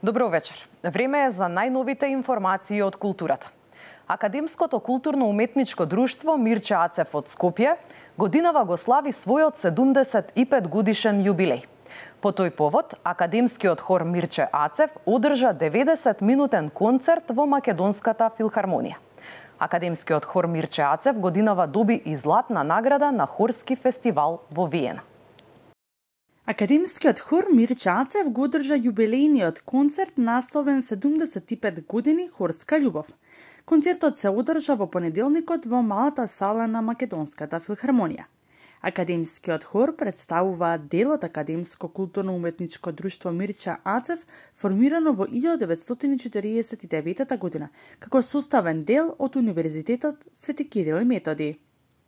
Добро вечер. Време е за најновите информации од културата. Академското културно-уметничко друштво Мирче Ацев од Скопје годинава го слави својот 75 годишен јубилеј. По тој повод, академскиот хор Мирче Ацев одржа 90-минутен концерт во Македонската филхармонија. Академскиот хор Мирче Ацев годинава доби и златна награда на хорски фестивал во Виена. Академскиот хор Мирче Ацев го одржа јубилејниот концерт насловен 75 години хорска љубов. Концертот се одржа во понеделникот во малата сала на Македонската филхармонија. Академскиот хор представува дел од Академско културно-уметничко друштво Мирче Ацев, формирано во 1949 година, како составен дел од Универзитетот Свети Кирил и Методи.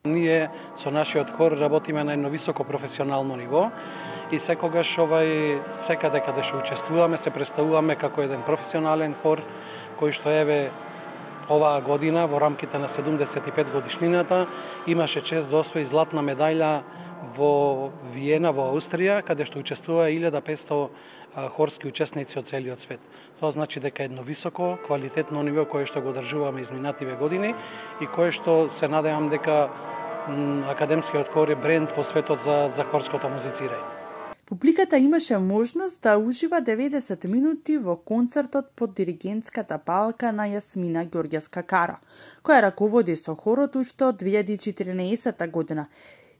Ние со нашиот хор работиме на едно високо професионално ниво и секогаш секаде каде што учествуваме се представуваме како еден професионален хор кој што еве оваа година во рамките на 75 годишнината имаше чест да освои златна медаља во Виена во Аустрија, каде што учествува 1500 хорски учесници од целиот свет. Тоа значи дека едно високо, квалитетно ниво кое што го одржуваме изминативе години и кое што се надевам дека академскиот хор е бренд во светот за хорското музицирање. Публиката имаше можност да ужива 90 минути во концертот под диригентската палка на Јасмина Ѓорѓевска Каро, која раководи со хорот уште од 2014 година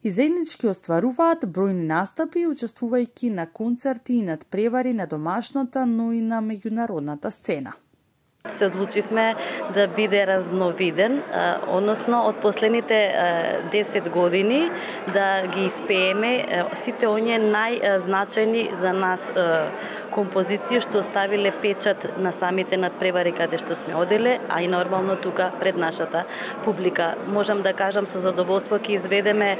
и заеднички остваруваат бројни настапи, учествувајќи на концерти и надпревари на домашната, но и на меѓународната сцена. Се одлучивме да биде разновиден, односно од последните 10 години да ги испееме сите оние најзначајни за нас композиции што ставиле печат на самите надпревари каде што сме оделе, а и нормално тука пред нашата публика. Можам да кажам со задоволство ќе изведеме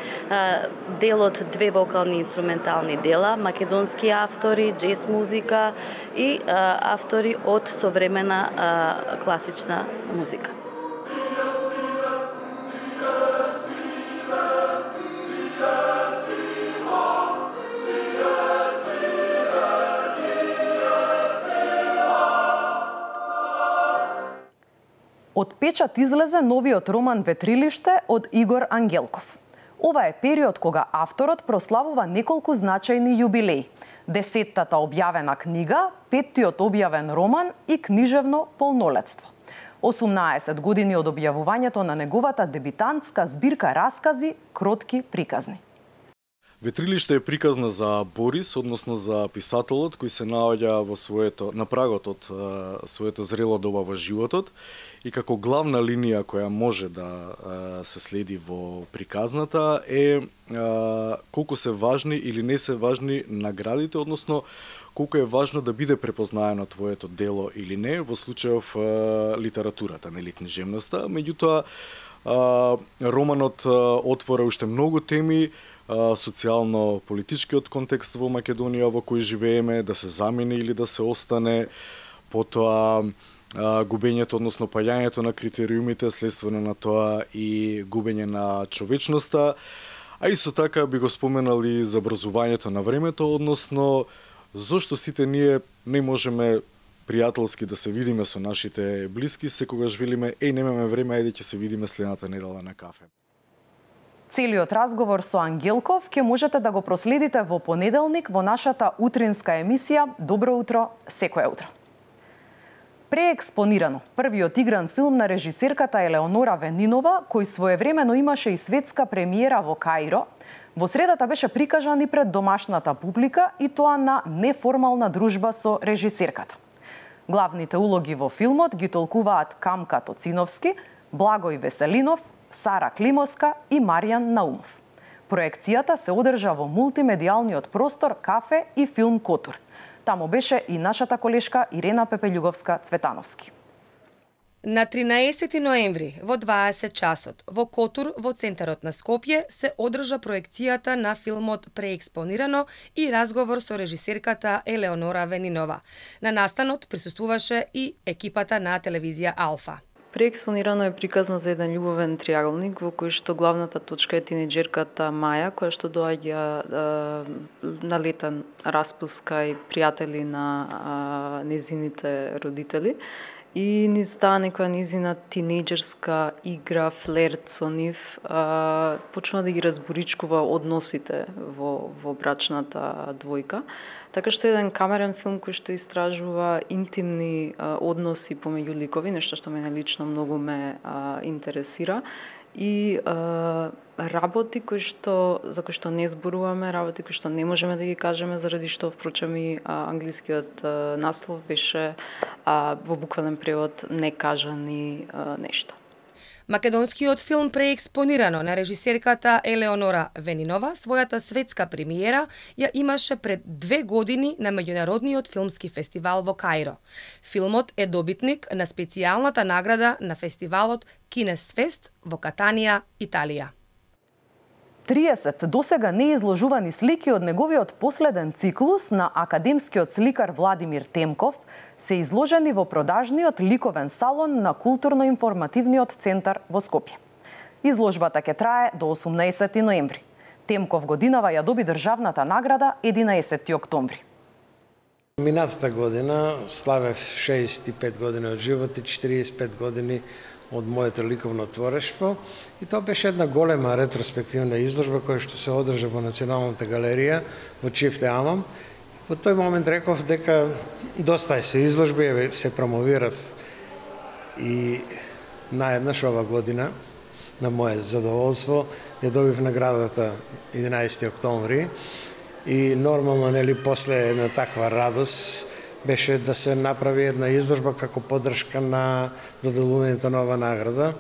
дел од 2 вокални инструментални дела, македонски автори, џез музика и автори од современа класична музика. Од печат излезе новиот роман Ветрилиште од Игор Ангелков. Ова е период кога авторот прославува неколку значајни јубилеи. 10-тата објавена книга, 5-тиот објавен роман и книжевно полнолетство. 18 години од објавувањето на неговата дебитантска збирка раскази Кротки приказни. Ветрилиште е приказна за Борис, односно за писателот кој се наоѓа на прагот од своето зрело доба во животот и како главна линија која може да се следи во приказната е колку се важни или не се важни наградите, односно колку е важно да биде препознаено твоето дело или не, во случајов литературата, нели книжевноста. Меѓутоа, романот отвора уште многу теми, социјално-политичкиот контекст во Македонија во кој живееме, да се замени или да се остане, потоа губењето, односно паѓањето на критериумите, следствено на тоа и губење на човечноста, а исто така би го споменал и забрзувањето на времето, односно зошто сите ние не можеме пријателски да се видиме со нашите блиски, секогаш велиме, немаме време, ајде ќе се видиме следната недела на кафе. Целиот разговор со Ангелков ќе можете да го проследите во понеделник во нашата утринска емисија Добро утро, секое утро. Преекспонирано, првиот игран филм на режисерката Елеонора Венинова, кој своевремено имаше и светска премиера во Каиро, во средата беше прикажан и пред домашната публика и тоа на неформална дружба со режисерката. Главните улоги во филмот ги толкуваат Камка Тоциновски, Благој Веселинов, Сара Климоска и Маријан Наумов. Проекцијата се одржа во мултимедијалниот простор Кафе и Филм Котур. Тамо беше и нашата колешка Ирена Пепелјуговска-Цветановски. На 13 ноември во 20 часот во Котур во центарот на Скопје се одржа проекцијата на филмот Преекспонирано и разговор со режисерката Елеонора Венинова. На настанот присуствуваше и екипата на телевизија Алфа. Преекспонирано е приказна за еден љубовен триаголник во кој што главната точка е тинеџерката Маја, која што доаѓа на летен распуст кај пријатели на незините родители. И низ таа некоја низина тинеџерска игра, флерт со нив, почна да ги разборичкува односите во брачната двојка. Така што е еден камерен филм кој што истражува интимни односи помеѓу ликови, нешто што мене лично многу ме интересира. И работи за кои што не зборуваме, работи кои што не можеме да ги кажеме, заради што впрочем и англискиот наслов беше во буквален превод некажани нешта. Македонскиот филм преекспонирано на режисерката Елеонора Венинова својата светска премиера ја имаше пред 2 години на Меѓународниот филмски фестивал во Каиро. Филмот е добитник на специјалната награда на фестивалот Кинесфест во Катанија, Италија. 30 досега неизложувани слики од неговиот последен циклус на академскиот сликар Владимир Темков се изложени во продажниот ликовен салон на Културно-информативниот центар во Скопје. Изложбата ќе трае до 18 ноември. Темков годинава ја доби државната награда 11 октомври. Минатата година славев 65 години од живот и 45 години од моето ликовно творештво, и тоа беше една голема ретроспективна изложба која што се одржа во Националната галерија во Чифте Амам. Во тој момент реков дека доста е се изложби, се промовирав, и наеднаш ова година, на моје задоволство, ја добив наградата 11 октомври, и нормално, нели, после една таква радост беше да се направи една изложба како поддршка на доделувањето на ова награда,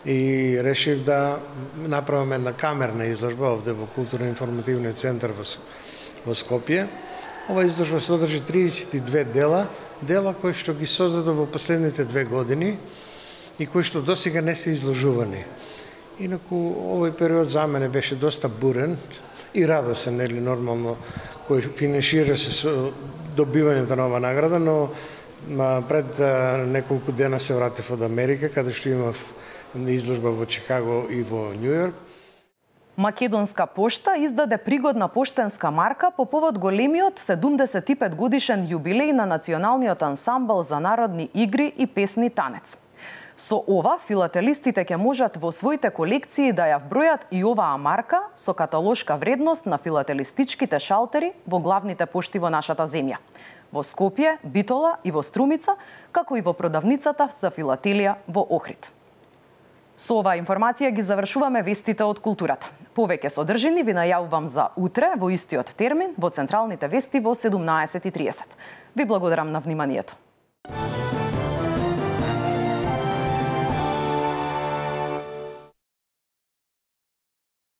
и решив да направам една камерна изложба овде во Културно-информативниот центар во Скопје. Ова изложба содржи 32 дела кои што ги создадов во последните 2 години и кои што досега не се изложувани. Инаку овој период за мене беше доста бурен и радосен, нели, нормално, кој финишира се со добивањето на ова награда, но пред неколку дена се вратив од Америка, каде што имав изложба во Чикаго и во Њу Јорк. Македонска пошта издаде пригодна поштенска марка по повод големиот 75 годишен јубилеј на Националниот ансамбл за народни игри и песни Танец. Со ова, филателистите ќе можат во своите колекции да ја вбројат и оваа марка со каталошка вредност на филателистичките шалтери во главните пошти во нашата земја. Во Скопје, Битола и во Струмица, како и во продавницата за филателија во Охрид. Со оваа информација ги завршуваме вестите од културата. Повеќе содржини ви најавувам за утре во истиот термин во централните вести во 17:30. Ви благодарам на вниманието.